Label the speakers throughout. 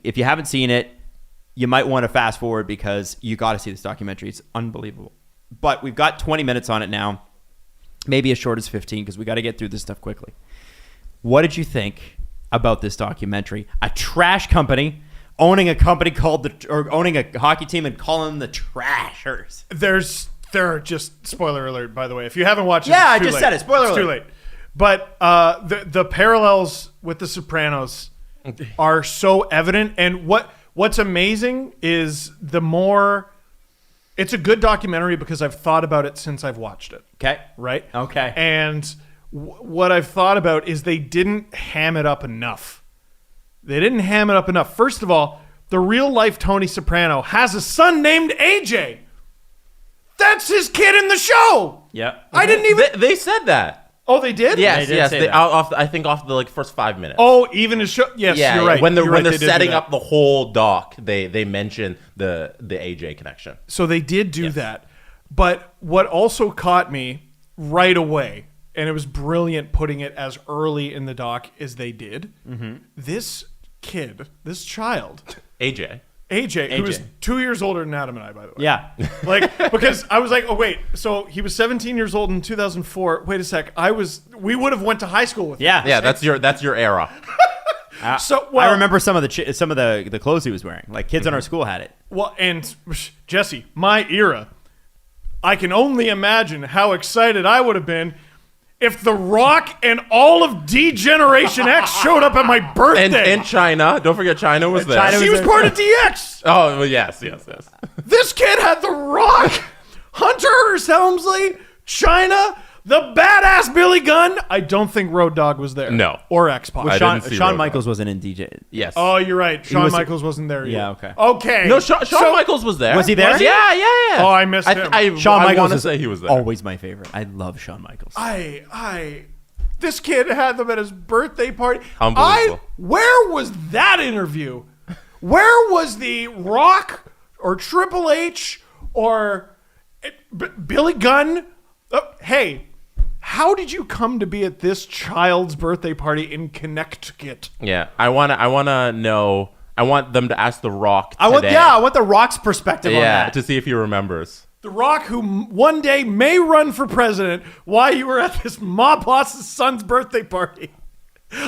Speaker 1: If you haven't seen it, you might want to fast forward because you got to see this documentary. It's unbelievable. But we've got 20 minutes on it now, maybe as short as 15 because we got to get through this stuff quickly. What did you think about this documentary? A trash company owning a company owning a hockey team and calling them the Trashers.
Speaker 2: They're just, spoiler alert, by the way. If you haven't watched it,
Speaker 1: yeah,
Speaker 2: it's
Speaker 1: I just
Speaker 2: late.
Speaker 1: said it. Spoiler alert.
Speaker 2: It's too late. But the parallels with The Sopranos are so evident. And what's amazing is it's a good documentary because I've thought about it since I've watched it.
Speaker 1: Okay.
Speaker 2: Right?
Speaker 1: Okay.
Speaker 2: And what I've thought about is they didn't ham it up enough. First of all, the real life Tony Soprano has a son named AJ. That's his kid in the show.
Speaker 1: Yeah.
Speaker 2: I didn't even...
Speaker 3: They said that.
Speaker 2: Oh, they did?
Speaker 3: Yes,
Speaker 1: They did
Speaker 3: yes.
Speaker 1: say
Speaker 3: They,
Speaker 1: that.
Speaker 3: I think off the first 5 minutes.
Speaker 2: Oh, even his show... Yes,
Speaker 3: yeah,
Speaker 2: you're right.
Speaker 3: When they're
Speaker 2: They did do
Speaker 3: setting
Speaker 2: that.
Speaker 3: up the whole doc, they mention the AJ connection.
Speaker 2: So they did do that. But what also caught me right away, and it was brilliant putting it as early in the doc as they did, this child... AJ, who was 2 years older than Adam and I, by the way.
Speaker 1: Yeah.
Speaker 2: Because I was like, oh, wait. So he was 17 years old in 2004. Wait a sec. We would have went to high school with him.
Speaker 1: Yeah.
Speaker 3: That's your era.
Speaker 1: I remember some of the clothes he was wearing. Like kids in our school had it.
Speaker 2: Well, and Jesse, my era, I can only imagine how excited I would have been if The Rock and all of D-Generation X showed up at my birthday.
Speaker 3: And China. Don't forget China was there.
Speaker 2: She was part of DX.
Speaker 3: Oh, well, yes.
Speaker 2: This kid had The Rock, Hunter Hearst Helmsley, China, the badass Billy Gunn. I don't think Road Dogg was there.
Speaker 3: No.
Speaker 2: Or X-Pac.
Speaker 3: I didn't see
Speaker 1: Shawn
Speaker 3: Road
Speaker 1: Michaels wasn't in DJ.
Speaker 3: Yes.
Speaker 2: Oh, you're right. Shawn
Speaker 1: was-
Speaker 2: Michaels wasn't there either.
Speaker 1: Yeah, okay.
Speaker 2: Okay.
Speaker 3: No, Shawn Michaels was there.
Speaker 1: Was he there?
Speaker 3: Yeah.
Speaker 2: Oh, I missed him.
Speaker 1: Shawn Michaels
Speaker 3: want to
Speaker 1: is
Speaker 3: say he was there.
Speaker 1: always my favorite. I love Shawn Michaels.
Speaker 2: This kid had them at his birthday party.
Speaker 3: Unbelievable.
Speaker 2: Where was that interview? Where was the Rock or Triple H or Billy Gunn? Hey, how did you come to be at this child's birthday party in Connecticut?
Speaker 3: Yeah, I wanna know. I want them to ask The Rock today.
Speaker 1: I want the Rock's perspective on that.
Speaker 3: to see if he remembers.
Speaker 2: The Rock, who one day may run for president, why you were at this mob boss's son's birthday party.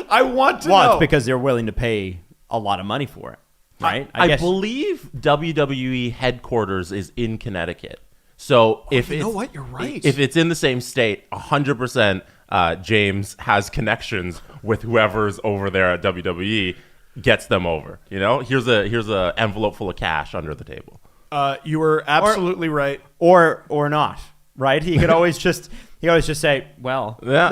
Speaker 2: I want to know.
Speaker 1: Well, it's because they're willing to pay a lot of money for it, right?
Speaker 3: I
Speaker 1: guess.
Speaker 3: believe WWE headquarters is in Connecticut. So if
Speaker 2: you know what? You're right.
Speaker 3: If it's in the same state, 100% James has connections with whoever's over there at WWE, gets them over. You know, here's a envelope full of cash under the table.
Speaker 2: You were absolutely right.
Speaker 1: or not, right? He could always just say, well,
Speaker 3: Yeah.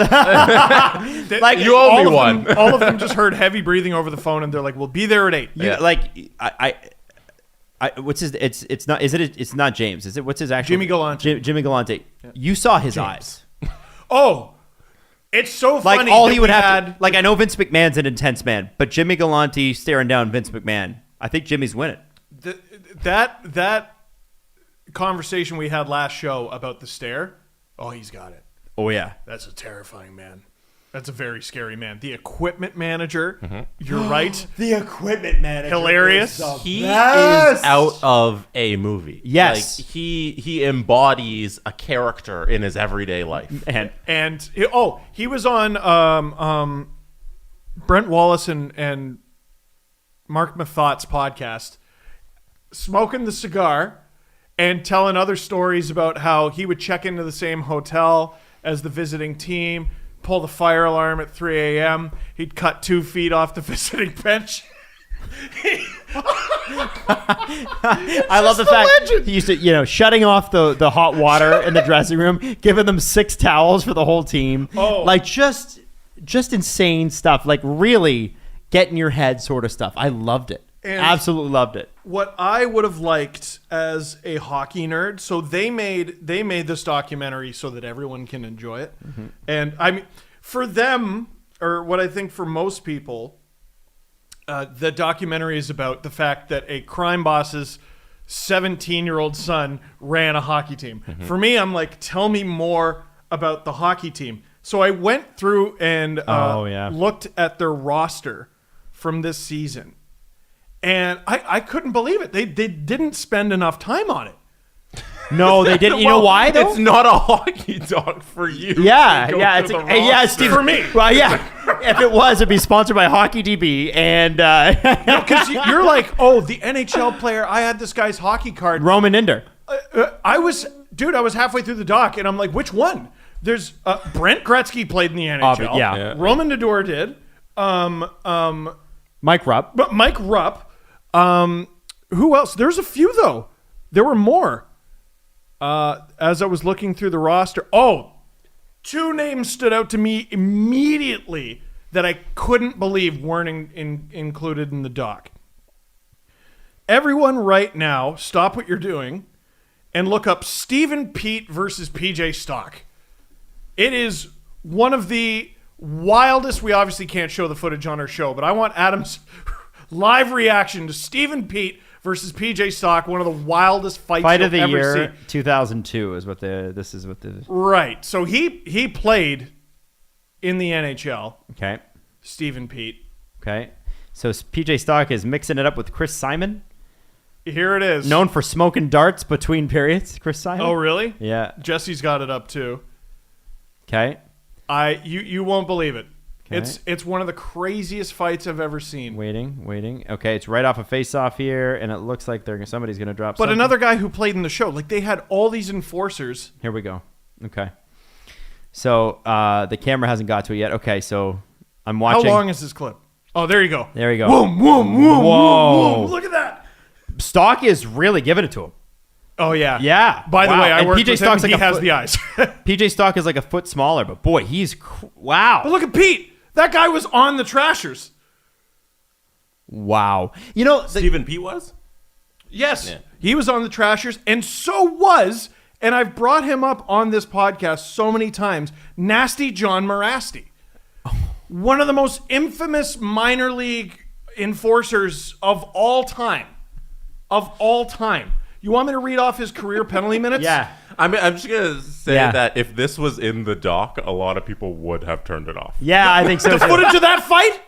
Speaker 1: like
Speaker 3: You owe me one.
Speaker 2: All of them just heard heavy breathing over the phone, and they're like, "We'll be there at 8."
Speaker 1: you, like what's his? It's not. Is it? It's not James. Is it? What's his actual?
Speaker 2: Jimmy Galante.
Speaker 1: Jimmy Galante. Yeah. You saw his eyes.
Speaker 2: Oh, it's so
Speaker 1: Like
Speaker 2: funny.
Speaker 1: all
Speaker 2: that
Speaker 1: he would
Speaker 2: we
Speaker 1: have.
Speaker 2: had.
Speaker 1: Like I know Vince McMahon's an intense man, but Jimmy Galante staring down Vince McMahon. I think Jimmy's winning.
Speaker 2: That conversation we had last show about the stare. Oh, he's got it.
Speaker 1: Oh yeah.
Speaker 2: That's a terrifying man. That's a very scary man. The equipment manager. You're right.
Speaker 1: The equipment manager.
Speaker 2: Hilarious.
Speaker 3: He is out of a movie.
Speaker 1: Yes.
Speaker 3: Like he embodies a character in his everyday life.
Speaker 1: And
Speaker 2: he was on Brent Wallace and Mark Mathot's podcast, smoking the cigar and telling other stories about how he would check into the same hotel as the visiting team, pull the fire alarm at 3 a.m. He'd cut 2 feet off the visiting bench.
Speaker 1: I love the fact he used to, shutting off the hot water in the dressing room, giving them 6 towels for the whole team.
Speaker 2: Oh.
Speaker 1: Like just insane stuff. Like really get in your head sort of stuff. I loved it.
Speaker 2: And
Speaker 1: absolutely loved it.
Speaker 2: What I would have liked as a hockey nerd, so they made this documentary so that everyone can enjoy it. Mm-hmm. And I mean, for them, or what I think for most people, the documentary is about the fact that a crime boss's 17-year-old son ran a hockey team. Mm-hmm. For me, I'm like, tell me more about the hockey team. So I went through and looked at their roster from this season. And I couldn't believe it. They didn't spend enough time on it.
Speaker 1: No, they didn't. You know why though?
Speaker 3: It's not a hockey doc for you.
Speaker 1: Yeah,
Speaker 3: Go
Speaker 1: yeah,
Speaker 3: to
Speaker 1: it's
Speaker 3: the
Speaker 1: like, hey, yeah,
Speaker 3: roster.
Speaker 1: Steve,
Speaker 2: For me.
Speaker 1: Well, yeah. If it was, it'd be sponsored by Hockey DB and
Speaker 2: Because you're like, oh, the NHL player. I had this guy's hockey card.
Speaker 1: Roman Inder.
Speaker 2: I was halfway through the doc, and I'm like, which one? There's Brent Gretzky played in the NHL.
Speaker 1: Yeah.
Speaker 2: Roman Nador did.
Speaker 1: Mike Rupp.
Speaker 2: But Mike Rupp. Who else? There's a few though. There were more. As I was looking through the roster, two names stood out to me immediately that I couldn't believe weren't included in the doc. Everyone right now, stop what you're doing and look up Stephen Pete versus PJ Stock. It is one of the wildest. We obviously can't show the footage on our show, but I want Adam's live reaction to Stephen Pete versus PJ Stock, one of the wildest fights
Speaker 1: Fight
Speaker 2: you'll
Speaker 1: of the
Speaker 2: ever
Speaker 1: year,
Speaker 2: see.
Speaker 1: 2002 is what this is what the.
Speaker 2: Right. So he played in the NHL.
Speaker 1: Okay.
Speaker 2: Stephen Pete.
Speaker 1: Okay. So PJ Stock is mixing it up with Chris Simon,
Speaker 2: Here it is.
Speaker 1: known for smoking darts between periods. Chris Simon.
Speaker 2: Oh, really?
Speaker 1: Yeah.
Speaker 2: Jesse's got it up too.
Speaker 1: Okay.
Speaker 2: You won't believe it.
Speaker 1: Okay.
Speaker 2: It's one of the craziest fights I've ever seen.
Speaker 1: Waiting. Okay, it's right off a face-off here, and it looks like somebody's going to drop
Speaker 2: But
Speaker 1: something.
Speaker 2: another guy who played in the show, like they had all these enforcers.
Speaker 1: Here we go. Okay. So the camera hasn't got to it yet. Okay, so I'm watching.
Speaker 2: How long is this clip? Oh, there you go.
Speaker 1: There you go.
Speaker 2: Boom, boom, boom,
Speaker 1: Whoa.
Speaker 2: boom, boom. Look at that.
Speaker 1: Stock is really giving it to him.
Speaker 2: Oh, yeah.
Speaker 1: Yeah.
Speaker 2: By the
Speaker 1: Wow.
Speaker 2: way, I
Speaker 1: And
Speaker 2: worked
Speaker 1: PJ
Speaker 2: with
Speaker 1: Stock's
Speaker 2: him.
Speaker 1: like
Speaker 2: He
Speaker 1: a
Speaker 2: has
Speaker 1: foot-
Speaker 2: the eyes.
Speaker 1: PJ Stock is like a foot smaller, but boy, he's wow.
Speaker 2: But look at Pete. That guy was on the Trashers.
Speaker 1: Wow. You know,
Speaker 3: Stephen Pete was?
Speaker 2: Yes.
Speaker 3: Yeah.
Speaker 2: He was on the Trashers, and so was, and I've brought him up on this podcast so many times, Nasty John Morasti. One of the most infamous minor league enforcers of all time. Of all time. You want me to read off his career penalty minutes?
Speaker 1: yeah.
Speaker 3: I'm just going to say
Speaker 1: Yeah.
Speaker 3: that if this was in the doc, a lot of people would have turned it off.
Speaker 1: Yeah, I think so.
Speaker 2: The
Speaker 1: too.
Speaker 2: footage of that fight?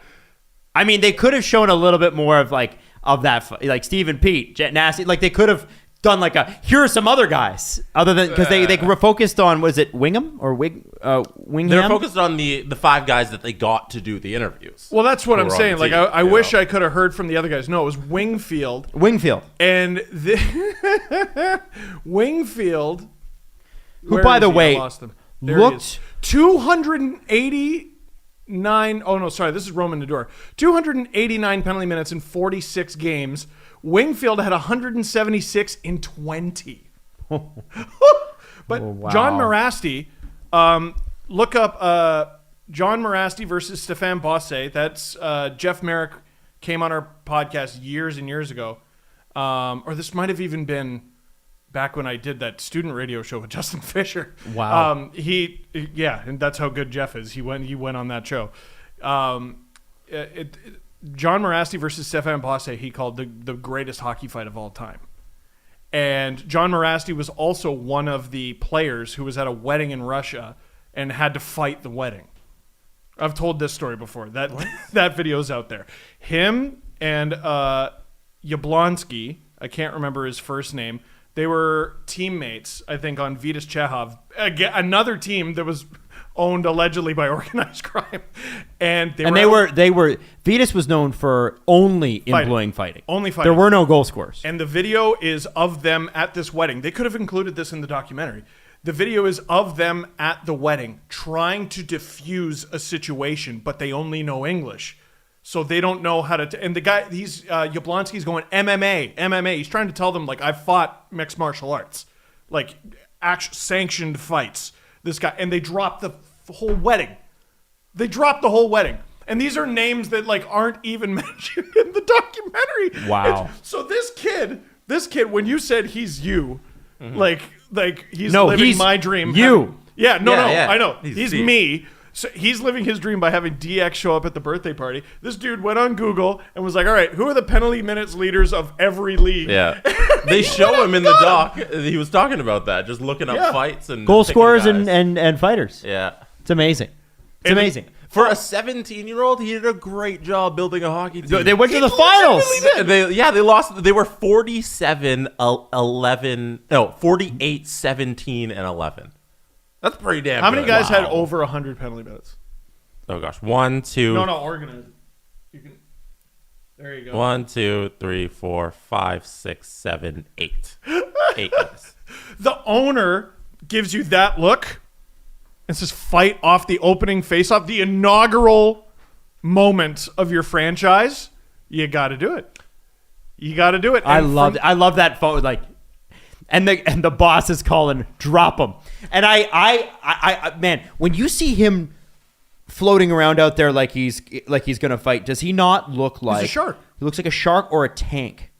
Speaker 1: I mean, they could have shown a little bit more of that, like Stephen Pete, Jet Nasty. Like they could have done here are some other guys other than because they were focused on, was it Wingham or Wingham?
Speaker 3: They're focused on the 5 guys that they got to do the interviews.
Speaker 2: Well, that's what
Speaker 3: Who
Speaker 2: I'm
Speaker 3: were on
Speaker 2: saying.
Speaker 3: the
Speaker 2: Like,
Speaker 3: team,
Speaker 2: I
Speaker 3: you
Speaker 2: wish
Speaker 3: know?
Speaker 2: I could have heard from the other guys. No, it was Wingfield.
Speaker 1: Wingfield.
Speaker 2: And Wingfield,
Speaker 1: Who,
Speaker 2: where
Speaker 1: by
Speaker 2: is
Speaker 1: the
Speaker 2: he?
Speaker 1: way,
Speaker 2: I lost him. There he
Speaker 1: looked-
Speaker 2: is. 289. Oh no, sorry, this is Roman Nador. 289 penalty minutes in 46 games. Wingfield had 176 in 20. But
Speaker 1: Oh, wow.
Speaker 2: John Morasti, look up John Morasti versus Stefan Bosse. That's Jeff Merrick came on our podcast years and years ago. Or this might have even been back when I did that student radio show with Justin Fisher.
Speaker 1: Wow.
Speaker 2: And that's how good Jeff is. He went on that show. John Morasti versus Stefan Bosse, he called the greatest hockey fight of all time. And John Morasti was also one of the players who was at a wedding in Russia and had to fight the wedding. I've told this story before. That video's out there. Him and Yablonsky, I can't remember his first name. They were teammates, I think, on Vitas Chekhov, another team that was owned allegedly by organized crime. And they were
Speaker 1: Vitas was known for only employing fighting.
Speaker 2: Only fighting.
Speaker 1: There were no goal scorers.
Speaker 2: And the video is of them at this wedding. They could have included this in the documentary. The video is of them at the wedding trying to diffuse a situation, but they only know English. So they don't know how to... and the guy, Yablonsky's going, MMA. He's trying to tell them, I've fought mixed martial arts. Sanctioned fights. This guy... And they dropped the whole wedding. And these are names that, aren't even mentioned in the documentary.
Speaker 1: Wow.
Speaker 2: And so this kid, when you said he's you, he's
Speaker 1: No,
Speaker 2: living
Speaker 1: he's
Speaker 2: my dream.
Speaker 1: you.
Speaker 2: Yeah, I know.
Speaker 3: He's
Speaker 2: He's
Speaker 3: Steve.
Speaker 2: me. So he's living his dream by having DX show up at the birthday party. This dude went on Google and was like, all right, who are the penalty minutes leaders of every league?
Speaker 3: Yeah. They show him in the doc. He was talking about that, just looking up fights and
Speaker 1: Goal
Speaker 3: picking
Speaker 1: scorers
Speaker 3: guys.
Speaker 1: and fighters.
Speaker 3: Yeah.
Speaker 1: It's amazing. It's amazing.
Speaker 3: For a 17-year-old, he did a great job building a hockey team.
Speaker 1: They went to the finals.
Speaker 3: They lost. They were 48, 17, and 11. That's pretty damn
Speaker 2: How many
Speaker 3: good.
Speaker 2: guys had
Speaker 3: Wow.
Speaker 2: over 100 penalty minutes?
Speaker 3: Oh gosh, 1, 2.
Speaker 2: No, organize it. You can. There you go.
Speaker 3: 1, 2, 3, 4, 5, 6, 7, 8. 8 guys.
Speaker 2: The owner gives you that look and says, "Fight off the opening face-off, the inaugural moment of your franchise. You got to do it. You got to do it."
Speaker 1: I love that phone. Like, and the boss is calling, drop him. And I man, when you see him floating around out there like he's gonna fight, does he not look like
Speaker 2: a shark?
Speaker 1: He looks like a shark or a tank.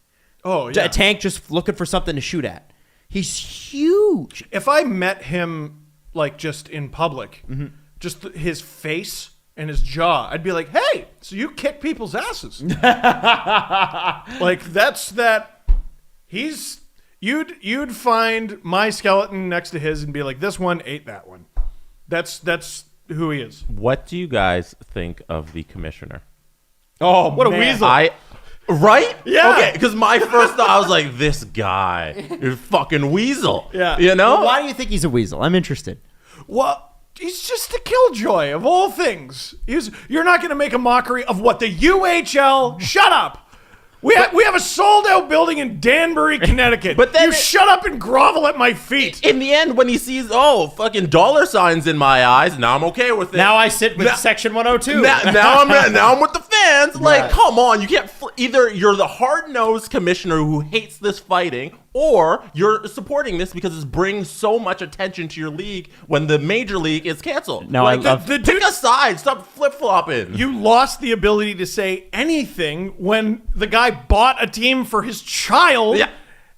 Speaker 2: Oh yeah,
Speaker 1: A tank just looking for something to shoot at. He's huge.
Speaker 2: If I met him like just in public, just his face and his jaw, I'd be like, "Hey, so you kick people's asses?" Like that. You'd find my skeleton next to his and be like, "This one ate that one." That's who he is.
Speaker 3: What do you guys think of the commissioner?
Speaker 1: Oh,
Speaker 2: What a weasel!
Speaker 3: Right?
Speaker 2: Yeah.
Speaker 3: Okay, because my first thought, I was like, this guy is fucking weasel.
Speaker 2: Yeah.
Speaker 3: You know?
Speaker 1: Well, why do you think he's a weasel? I'm interested.
Speaker 2: Well, he's just a killjoy of all things. You're not going to make a mockery of what the UHL. Shut up. We have a sold out building in Danbury, Connecticut.
Speaker 3: But then
Speaker 2: you shut up and grovel at my feet.
Speaker 3: In the end, when he sees, fucking dollar signs in my eyes, now I'm okay with it.
Speaker 1: Now I sit with Section 102.
Speaker 3: Now I'm with the fans. Like,
Speaker 1: Right.
Speaker 3: come on, you can't. Either you're the hard-nosed commissioner who hates this fighting, or you're supporting this because it's bringing so much attention to your league when the major league is canceled.
Speaker 1: No,
Speaker 3: like,
Speaker 1: I love-
Speaker 3: pick a side. Stop flip-flopping.
Speaker 2: You lost the ability to say anything when the guy bought a team for his child.
Speaker 3: Yeah.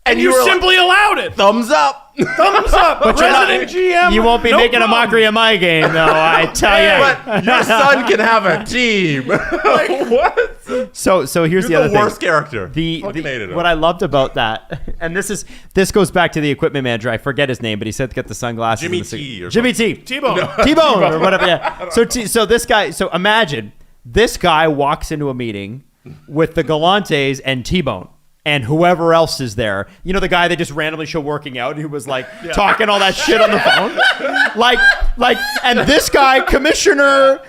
Speaker 2: And
Speaker 3: you
Speaker 2: you
Speaker 3: were
Speaker 2: simply allowed it.
Speaker 3: thumbs up.
Speaker 2: Thumbs up.
Speaker 1: But you're not-
Speaker 2: President GM.
Speaker 1: You won't be
Speaker 2: no
Speaker 1: making
Speaker 2: problem.
Speaker 1: a mockery of my game, though. I tell you.
Speaker 3: But your son can have a team. What?
Speaker 1: So here's the
Speaker 3: You're
Speaker 1: other
Speaker 3: the
Speaker 1: thing.
Speaker 3: worst character.
Speaker 1: The
Speaker 3: Fucking hated him.
Speaker 1: what I loved about that, and this goes back to the equipment manager. I forget his name, but he said to get the sunglasses.
Speaker 3: Jimmy
Speaker 1: and the
Speaker 3: T or
Speaker 1: Jimmy T.
Speaker 2: T-Bone.
Speaker 1: T-Bone or whatever. Yeah. So this guy. So imagine this guy walks into a meeting with the Galantes and T-Bone. And whoever else is there, you know, the guy they just randomly show working out, who was like talking all that shit on the phone, like, and this guy, Commissioner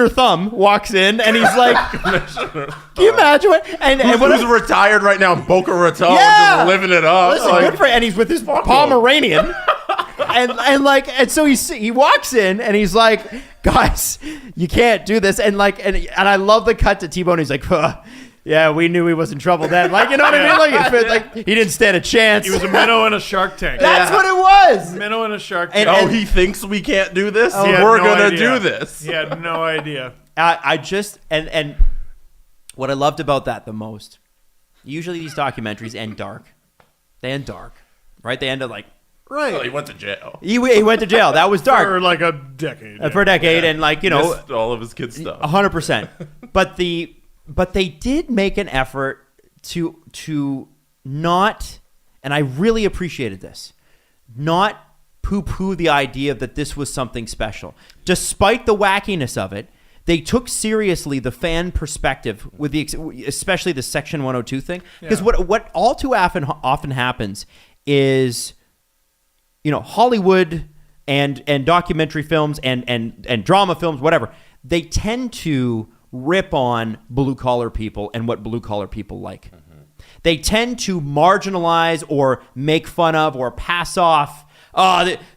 Speaker 1: Thumb, walks in, and he's like, "Can you imagine what?" And
Speaker 3: Who's retired right now? Boca Raton,
Speaker 1: Yeah.
Speaker 3: just living it up.
Speaker 1: Listen,
Speaker 3: Like,
Speaker 1: good for, and he's with his Pomeranian, and so he walks in and he's like, "Guys, you can't do this," and I love the cut to T-Bone. He's like, "Yeah, we knew he was in trouble then." Like, you know what I mean? Like he didn't stand a chance.
Speaker 2: He was a minnow in a shark tank.
Speaker 1: That's what it was.
Speaker 2: Minnow in a shark tank.
Speaker 1: And-
Speaker 3: he thinks we can't do this?
Speaker 2: He had
Speaker 3: We're
Speaker 2: no
Speaker 3: going to
Speaker 2: idea.
Speaker 3: do this.
Speaker 2: He had no idea.
Speaker 1: I just and what I loved about that the most. Usually these documentaries end dark. They end dark, right? They end up like
Speaker 2: Right.
Speaker 3: Oh, he went to jail.
Speaker 1: he went to jail. That was dark
Speaker 2: For like a decade.
Speaker 1: for a decade, and like, you know,
Speaker 3: Missed all of his kids' stuff.
Speaker 1: 100%. But they did make an effort to not, and I really appreciated this, not poo-poo the idea that this was something special. Despite the wackiness of it, they took seriously the fan perspective with especially the Section 102 thing. Because what all too often happens is, you know, Hollywood and documentary films and drama films, whatever, they tend to rip on blue collar people and what blue collar people like. They tend to marginalize or make fun of or pass off.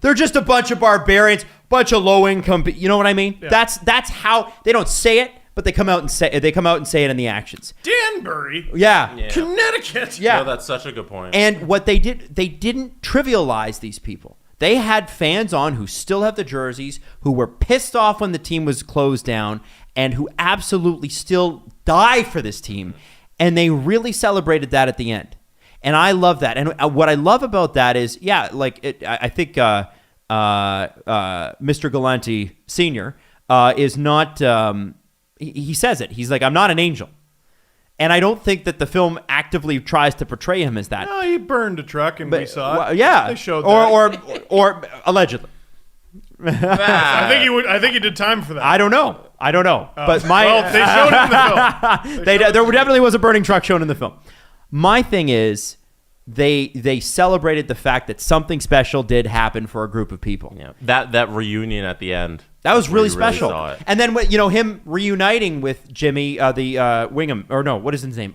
Speaker 1: They're just a bunch of barbarians, bunch of low income. You know what I mean?
Speaker 2: Yeah.
Speaker 1: That's how they don't say it, but they come out and say it in the actions.
Speaker 2: Danbury,
Speaker 1: Yeah.
Speaker 2: Connecticut.
Speaker 1: Yeah.
Speaker 3: No, that's such a good point.
Speaker 1: And what they didn't trivialize these people. They had fans on who still have the jerseys, who were pissed off when the team was closed down, and who absolutely still die for this team. And they really celebrated that at the end. And I love that. And what I love about that is, I think Mr. Galante Sr. Is not, he says it. He's like, "I'm not an angel." And I don't think that the film actively tries to portray him as that.
Speaker 2: No, he burned a truck and we saw it.
Speaker 1: Yeah.
Speaker 2: They showed
Speaker 1: or allegedly.
Speaker 2: I think he would. I think he did time for that.
Speaker 1: I don't know. But
Speaker 2: well, they showed it in the film.
Speaker 1: There definitely was a burning truck shown in the film. My thing is, they celebrated the fact that something special did happen for a group of people.
Speaker 3: Yeah. That reunion at the end.
Speaker 1: That was really
Speaker 3: where you
Speaker 1: special.
Speaker 3: saw it.
Speaker 1: And then him reuniting with Jimmy, Wingham, or no, what is his name?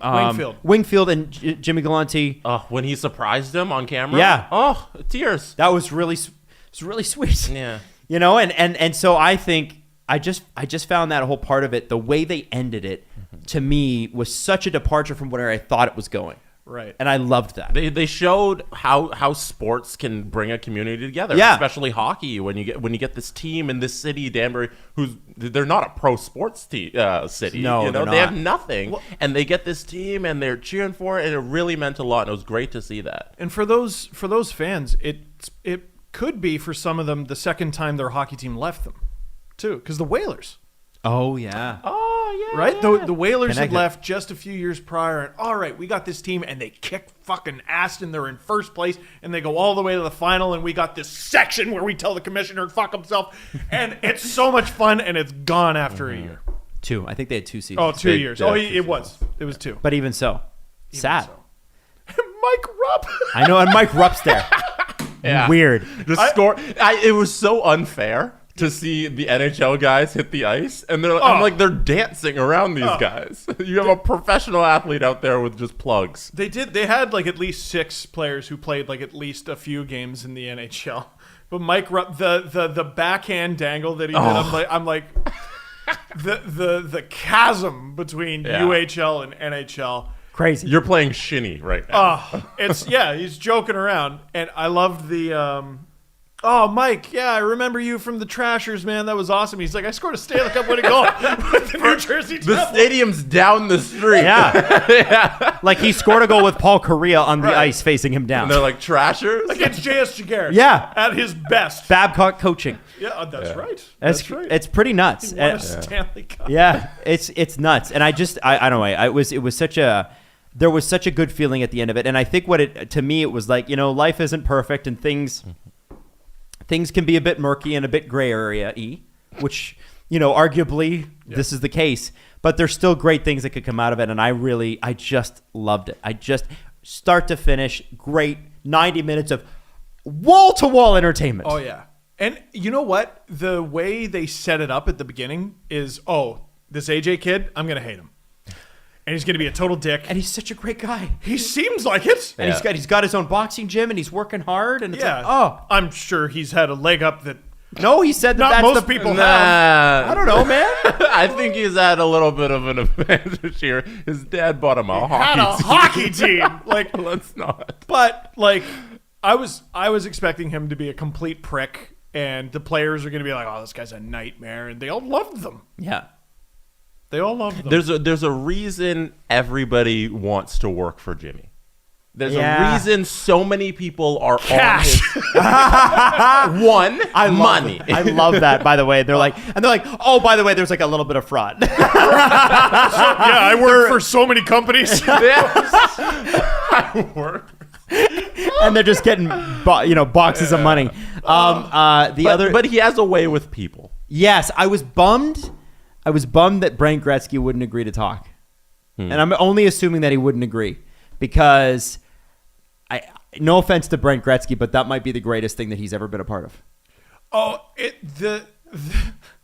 Speaker 1: Wingfield and Jimmy Galante.
Speaker 3: When he surprised him on camera.
Speaker 1: Yeah.
Speaker 3: Oh, tears.
Speaker 1: That was really sweet.
Speaker 3: Yeah.
Speaker 1: And so I think I just found that whole part of it, the way they ended it, to me was such a departure from where I thought it was going.
Speaker 2: Right.
Speaker 1: And I loved that.
Speaker 3: They showed how sports can bring a community together,
Speaker 1: Yeah.
Speaker 3: especially hockey. When you get this team in this city, Danbury, they're not a pro sports city.
Speaker 1: No,
Speaker 3: they
Speaker 1: they're
Speaker 3: have
Speaker 1: not.
Speaker 3: nothing, and they get this team and they're cheering for it, and it really meant a lot. And it was great to see that.
Speaker 2: And for those fans, it could be for some of them the second time their hockey team left them, too, because the Whalers.
Speaker 1: Oh yeah.
Speaker 3: Oh yeah,
Speaker 2: Right?
Speaker 3: yeah.
Speaker 2: The Whalers had
Speaker 1: Connected.
Speaker 2: left just a few years prior, and all right, we got this team, and they kick fucking ass, and they're in first place, and they go all the way to the final, and we got this section where we tell the commissioner to fuck himself, and it's so much fun, and it's gone after a year.
Speaker 1: 2. I think they had 2 seasons.
Speaker 2: Oh, 2 years.
Speaker 3: Yeah,
Speaker 2: Oh,
Speaker 3: 2
Speaker 2: it was. It was 2.
Speaker 1: But even so, sad.
Speaker 2: so. Mike Rupp.
Speaker 1: I know, and Mike Rupp's there.
Speaker 3: Yeah.
Speaker 1: Weird.
Speaker 3: It was so unfair to see the NHL guys hit the ice, and they're dancing around these guys. You have a professional athlete out there with just plugs.
Speaker 2: They had like at least 6 players who played like at least a few games in the NHL. But Mike Rupp, the backhand dangle that he did, I'm like the chasm between UHL and NHL.
Speaker 1: Crazy.
Speaker 3: You're playing shinny right now.
Speaker 2: He's joking around, and I loved the. Mike, I remember you from the Trashers, man. That was awesome. He's like, I scored a Stanley Cup winning goal with the New Jersey
Speaker 3: The
Speaker 2: Devils.
Speaker 3: stadium's down the street.
Speaker 1: Yeah. Like he scored a goal with Paul Correa on the
Speaker 2: Right.
Speaker 1: ice facing him down.
Speaker 3: And they're like Trashers.
Speaker 2: Against J.S. Jaguar.
Speaker 1: Yeah.
Speaker 2: At his best.
Speaker 1: Babcock coaching.
Speaker 2: Yeah, that's right.
Speaker 1: That's
Speaker 2: right.
Speaker 1: It's pretty nuts.
Speaker 2: He won a Stanley Cup.
Speaker 1: Yeah, it's nuts. And I don't know. It was such a there was such a good feeling at the end of it. And I think to me it was like, life isn't perfect and things can be a bit murky and a bit gray area-y, which, arguably this is the case, but there's still great things that could come out of it. And I just loved it. I just start to finish, great 90 minutes of wall-to-wall entertainment.
Speaker 2: Oh, yeah. And you know what? The way they set it up at the beginning is, this AJ kid, I'm going to hate him. And he's going to be a total dick.
Speaker 1: And he's such a great guy.
Speaker 2: He seems like it.
Speaker 1: And he's got his own boxing gym and he's working hard. And it's
Speaker 2: I'm sure he's had a leg up that
Speaker 1: no, he said
Speaker 2: not
Speaker 1: that's
Speaker 2: most
Speaker 1: the
Speaker 2: people have.
Speaker 1: I don't know, man.
Speaker 3: I think he's had a little bit of an advantage here. His dad bought him a
Speaker 2: hockey team. Like,
Speaker 3: let's not.
Speaker 2: But like, I was expecting him to be a complete prick, and the players are going to be like, "Oh, this guy's a nightmare," and they all loved them.
Speaker 1: Yeah.
Speaker 2: They all loved them.
Speaker 3: There's a reason everybody wants to work for Jimmy. There's a reason so many people are
Speaker 2: Cash.
Speaker 3: on his money.
Speaker 1: I love that, by the way. They're like, oh, by the way, there's like a little bit of fraud.
Speaker 2: I work for so many companies.
Speaker 3: I work.
Speaker 1: And they're just getting boxes of money.
Speaker 3: But he has a way with people.
Speaker 1: Yes, I was bummed that Brent Gretzky wouldn't agree to talk. And I'm only assuming that he wouldn't agree because no offense to Brent Gretzky, but that might be the greatest thing that he's ever been a part of.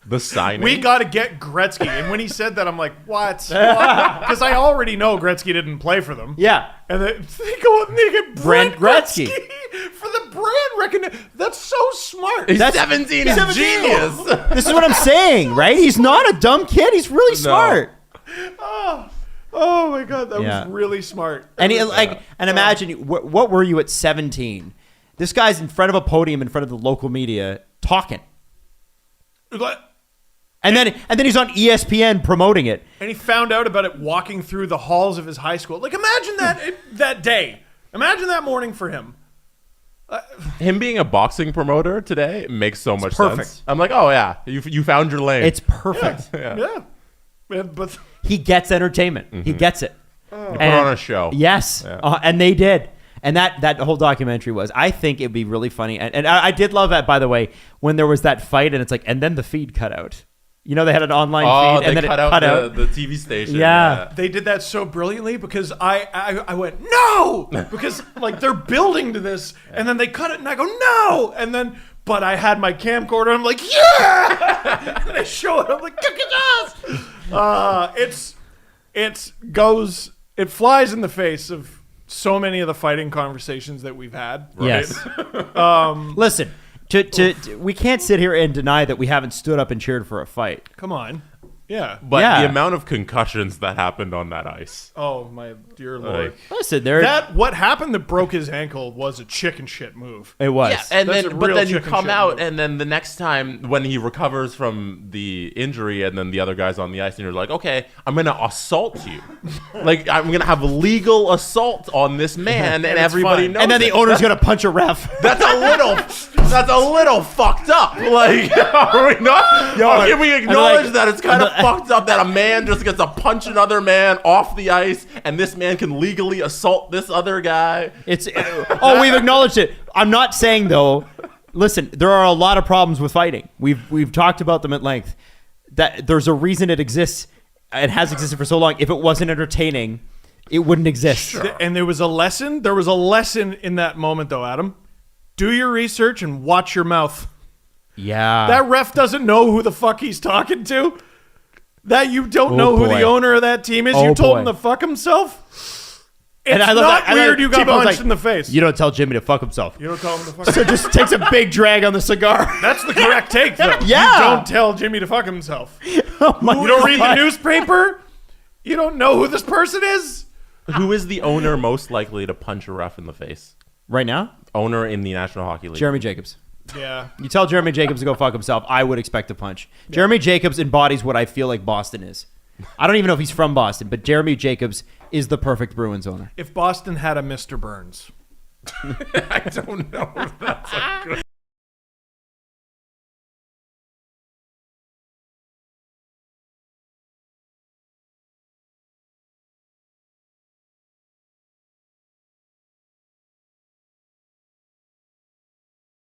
Speaker 3: The signing.
Speaker 2: We got to get Gretzky. And when he said that, I'm like, what? Because I already know Gretzky didn't play for them.
Speaker 1: Yeah.
Speaker 2: And they go up and they get Brent Gretzky for the brand recognition. That's so smart.
Speaker 3: He's 17. He's genius.
Speaker 1: This is what I'm saying, right? He's not a dumb kid. He's really smart.
Speaker 2: Oh my God, that was really smart.
Speaker 1: And imagine, what were you at 17? This guy's in front of a podium in front of the local media talking. And then he's on ESPN promoting it.
Speaker 2: And he found out about it walking through the halls of his high school. Like, imagine that day. Imagine that morning for him.
Speaker 3: Him being a boxing promoter today makes so much
Speaker 1: perfect.
Speaker 3: sense. I'm like, oh yeah, you found your lane.
Speaker 1: It's perfect.
Speaker 2: Yeah. But
Speaker 1: he gets entertainment. He gets it.
Speaker 3: Put on a show.
Speaker 1: Yes. And they did. And that whole documentary was, I think it'd be really funny. And I did love that, by the way, when there was that fight and it's like, and then the feed cut out. You know, they had an online feed and then it cut out
Speaker 3: the TV station.
Speaker 1: Yeah.
Speaker 2: They did that so brilliantly because I went, no! Because, like, they're building to this, and then they cut it, and I go, no! And then, but I had my camcorder, and I'm like, yeah! And they show it, I'm like, it flies in the face of so many of the fighting conversations that we've had. Right?
Speaker 1: Yes. Listen. We can't sit here and deny that we haven't stood up and cheered for a fight.
Speaker 2: Come on. Yeah.
Speaker 3: But the amount of concussions that happened on that ice.
Speaker 2: Oh, my dear Lord.
Speaker 1: Listen,
Speaker 2: what happened that broke his ankle was a chicken shit move.
Speaker 1: It was.
Speaker 3: Yeah, and
Speaker 2: That's
Speaker 3: then, but then you
Speaker 2: chicken
Speaker 3: come
Speaker 2: shit
Speaker 3: out,
Speaker 2: move.
Speaker 3: and then the next time when he recovers from the injury, and then the other guy's on the ice, and you're like, okay, I'm gonna assault you, like I'm gonna have legal assault on this man, and everybody
Speaker 2: fine.
Speaker 3: knows.
Speaker 1: And then the owner's going to punch a ref.
Speaker 3: That's a little fucked up. Like, are we not? Can we acknowledge that it's kind of fucked up that a man just gets to punch another man off the ice, and this man can legally assault this other guy?
Speaker 1: We've acknowledged it. I'm not saying, though, listen, there are a lot of problems with fighting. We've talked about them at length. That there's a reason it exists. It has existed for so long. If it wasn't entertaining, it wouldn't exist.
Speaker 2: Sure. And there was a lesson. There was a lesson in that moment, though, Adam. Do your research and watch your mouth.
Speaker 1: Yeah.
Speaker 2: That ref doesn't know who the fuck he's talking to. That you don't know who the owner of that team is. You told him to fuck himself. It's not weird you got punched in the face.
Speaker 1: You don't tell Jimmy to fuck himself.
Speaker 2: You don't tell him to fuck
Speaker 1: So
Speaker 2: himself.
Speaker 1: just takes a big drag on the cigar.
Speaker 2: That's the correct take, though.
Speaker 1: Yeah.
Speaker 2: You don't tell Jimmy to fuck himself.
Speaker 1: Oh my
Speaker 2: You don't read the
Speaker 1: God.
Speaker 2: newspaper? You don't know who this person is?
Speaker 3: Who is the owner most likely to punch a ref in the face?
Speaker 1: Right now?
Speaker 3: Owner in the National Hockey League.
Speaker 1: Jeremy Jacobs.
Speaker 2: Yeah.
Speaker 1: You tell Jeremy Jacobs to go fuck himself, I would expect a punch. Jeremy Jacobs embodies what I feel like Boston is. I don't even know if he's from Boston, but Jeremy Jacobs is the perfect Bruins owner.
Speaker 2: If Boston had a Mr. Burns.
Speaker 3: I don't know if that's a good